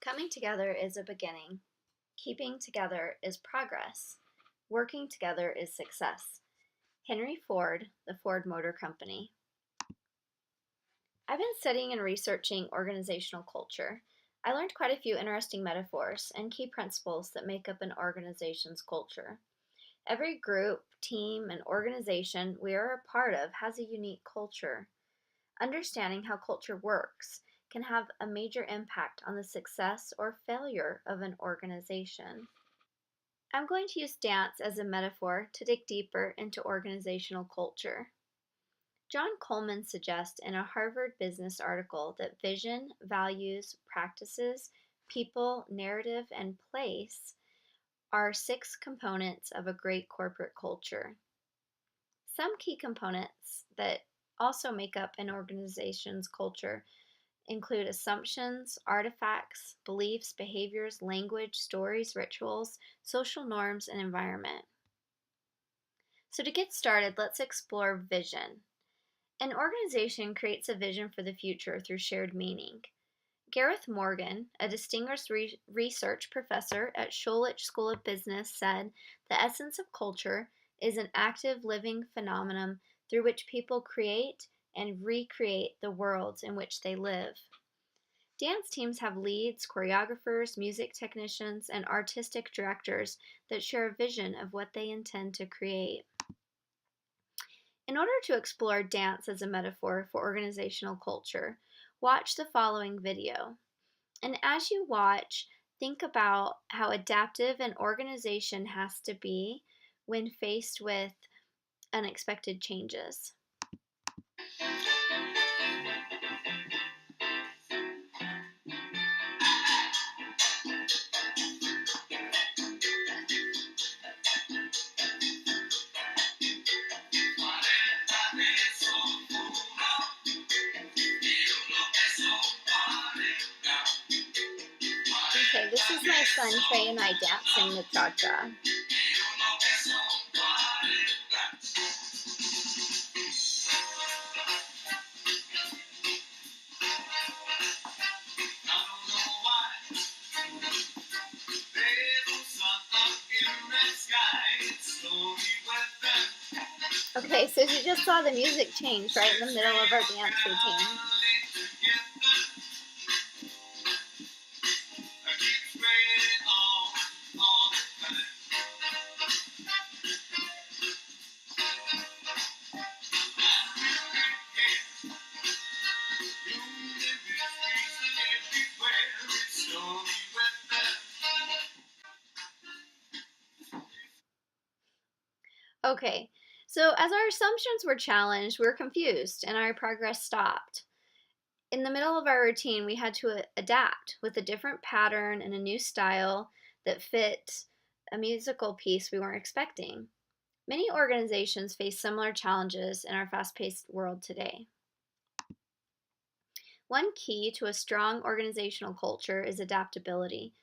Coming together is a beginning. Keeping together is progress. Working together is success. Henry Ford, the Ford Motor Company. I've been studying and researching organizational culture. I learned quite a few interesting metaphors and key principles that make up an organization's culture. Every group, team, and organization we are a part of has a unique culture. Understanding how culture works can have a major impact on the success or failure of an organization. I'm going to use dance as a metaphor to dig deeper into organizational culture. John Coleman suggests in a Harvard Business article that vision, values, practices, people, narrative, and place are 6 components of a great corporate culture. Some key components that also make up an organization's culture include assumptions, artifacts, beliefs, behaviors, language, stories, rituals, social norms, and environment. So to get started, let's explore vision. An organization creates a vision for the future through shared meaning. Gareth Morgan, a distinguished research professor at Sholich School of Business, said the essence of culture is an active living phenomenon through which people create and recreate the worlds in which they live. Dance teams have leads, choreographers, music technicians, and artistic directors that share a vision of what they intend to create. In order to explore dance as a metaphor for organizational culture, watch the following video. And as you watch, think about how adaptive an organization has to be when faced with unexpected changes. Okay, this is my son Trey and I dancing the cha-cha. Okay, so you just saw the music change right in the middle of our dance routine. Okay, so as our assumptions were challenged, we were confused and our progress stopped. In the middle of our routine, we had to adapt with a different pattern and a new style that fit a musical piece we weren't expecting. Many organizations face similar challenges in our fast-paced world today. One key to a strong organizational culture is adaptability.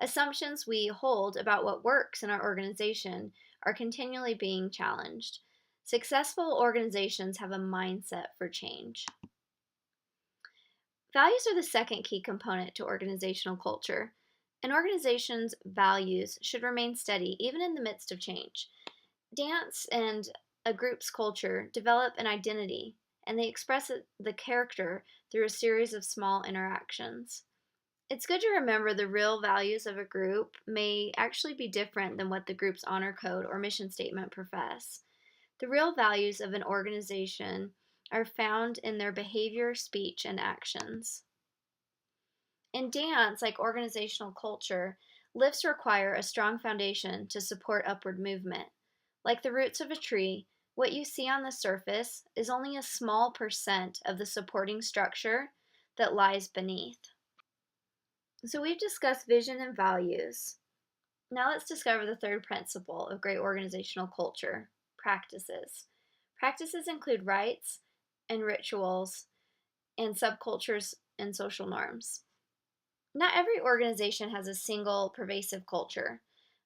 Assumptions we hold about what works in our organization are continually being challenged. Successful organizations have a mindset for change. Values are the second key component to organizational culture. An organization's values should remain steady even in the midst of change. Dance and a group's culture develop an identity, and they express the character through a series of small interactions. It's good to remember the real values of a group may actually be different than what the group's honor code or mission statement profess. The real values of an organization are found in their behavior, speech, and actions. In dance, like organizational culture, lifts require a strong foundation to support upward movement. Like the roots of a tree, what you see on the surface is only a small percent of the supporting structure that lies beneath. So we've discussed vision and values. Now let's discover the third principle of great organizational culture, practices. Practices include rites and rituals and subcultures and social norms. Not every organization has a single pervasive culture.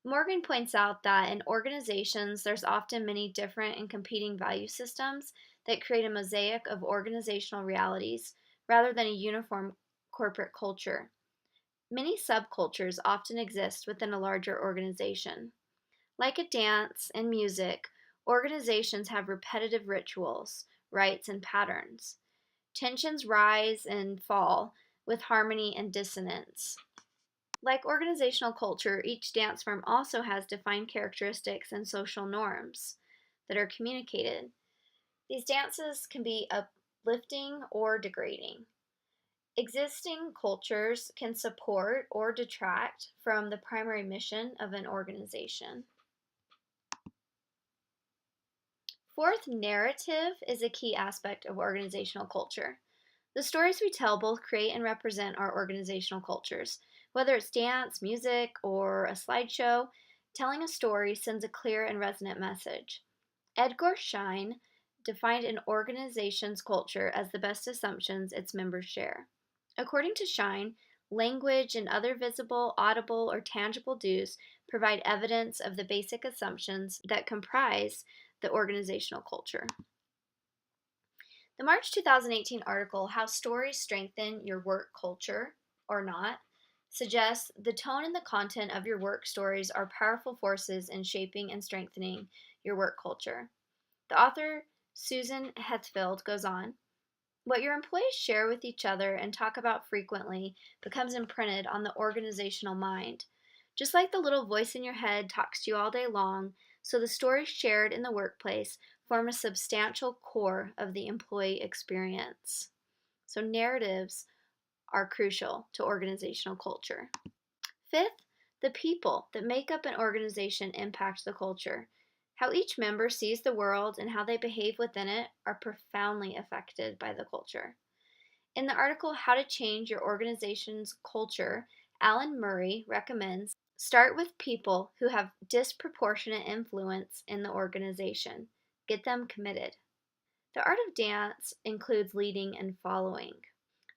Morgan points out that in organizations, there's often many different and competing value systems that create a mosaic of organizational realities rather than a uniform corporate culture. Many subcultures often exist within a larger organization. Like a dance and music, organizations have repetitive rituals, rites, and patterns. Tensions rise and fall with harmony and dissonance. Like organizational culture, each dance form also has defined characteristics and social norms that are communicated. These dances can be uplifting or degrading. Existing cultures can support or detract from the primary mission of an organization. Fourth, narrative is a key aspect of organizational culture. The stories we tell both create and represent our organizational cultures. Whether it's dance, music, or a slideshow, telling a story sends a clear and resonant message. Edgar Schein defined an organization's culture as the best assumptions its members share. According to Schein, language and other visible, audible, or tangible cues provide evidence of the basic assumptions that comprise the organizational culture. The March 2018 article, How Stories Strengthen Your Work Culture or Not, suggests the tone and the content of your work stories are powerful forces in shaping and strengthening your work culture. The author, Susan Hethfield, goes on, what your employees share with each other and talk about frequently becomes imprinted on the organizational mind. Just like the little voice in your head talks to you all day long, so the stories shared in the workplace form a substantial core of the employee experience. So narratives are crucial to organizational culture. Fifth, the people that make up an organization impact the culture. How each member sees the world and how they behave within it are profoundly affected by the culture. In the article, How to Change Your Organization's Culture, Alan Murray recommends start with people who have disproportionate influence in the organization. Get them committed. The art of dance includes leading and following.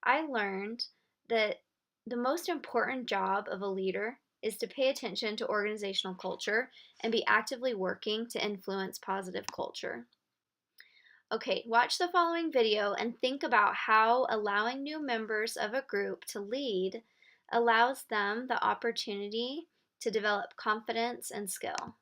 I learned that the most important job of a leader is to pay attention to organizational culture and be actively working to influence positive culture. Okay, watch the following video and think about how allowing new members of a group to lead allows them the opportunity to develop confidence and skill.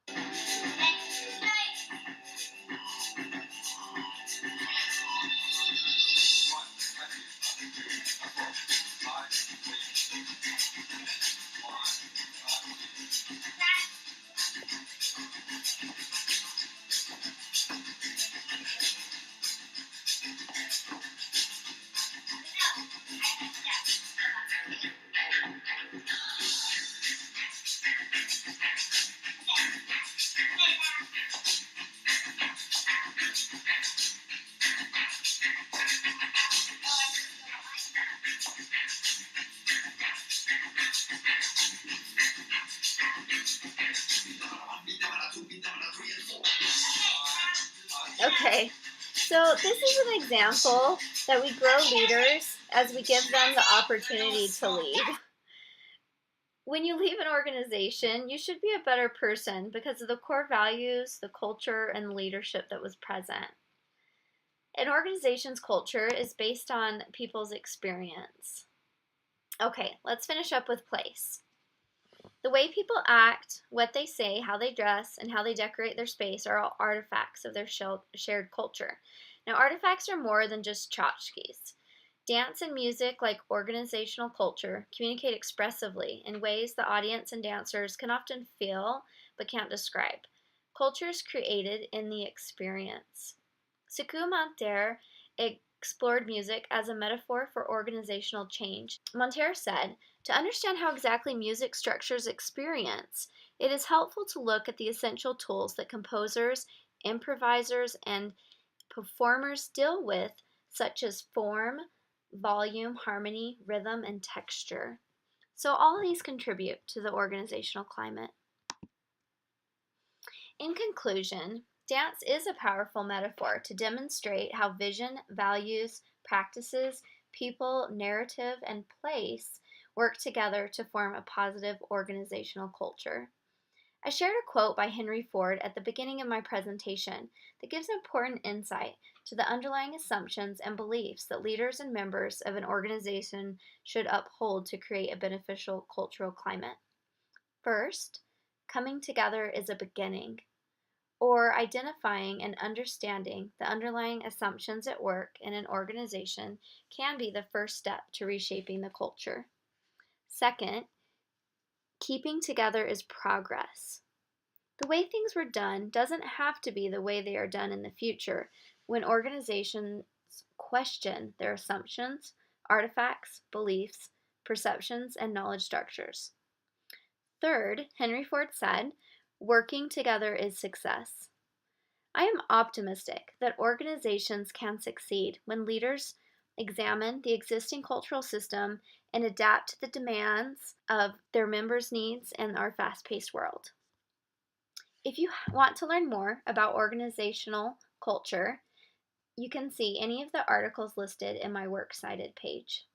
Okay, so this is an example that we grow leaders as we give them the opportunity to lead. When you leave an organization, you should be a better person because of the core values, the culture, and leadership that was present. An organization's culture is based on people's experience. Okay, let's finish up with place. The way people act, what they say, how they dress, and how they decorate their space are all artifacts of their shared culture. Now, artifacts are more than just tchotchkes. Dance and music, like organizational culture, communicate expressively in ways the audience and dancers can often feel but can't describe. Culture is created in the experience. Sekou Monteiro explored music as a metaphor for organizational change. Monteiro said, to understand how exactly music structures experience, it is helpful to look at the essential tools that composers, improvisers, and performers deal with, such as form, volume, harmony, rhythm, and texture. So all of these contribute to the organizational climate. In conclusion, dance is a powerful metaphor to demonstrate how vision, values, practices, people, narrative, and place work together to form a positive organizational culture. I shared a quote by Henry Ford at the beginning of my presentation that gives important insight to the underlying assumptions and beliefs that leaders and members of an organization should uphold to create a beneficial cultural climate. First, coming together is a beginning, or identifying and understanding the underlying assumptions at work in an organization can be the first step to reshaping the culture. Second, keeping together is progress. The way things were done doesn't have to be the way they are done in the future when organizations question their assumptions, artifacts, beliefs, perceptions, and knowledge structures. Third, Henry Ford said, working together is success. I am optimistic that organizations can succeed when leaders examine the existing cultural system and adapt to the demands of their members' needs in our fast paced world. If you want to learn more about organizational culture, you can see any of the articles listed in my Works Cited page.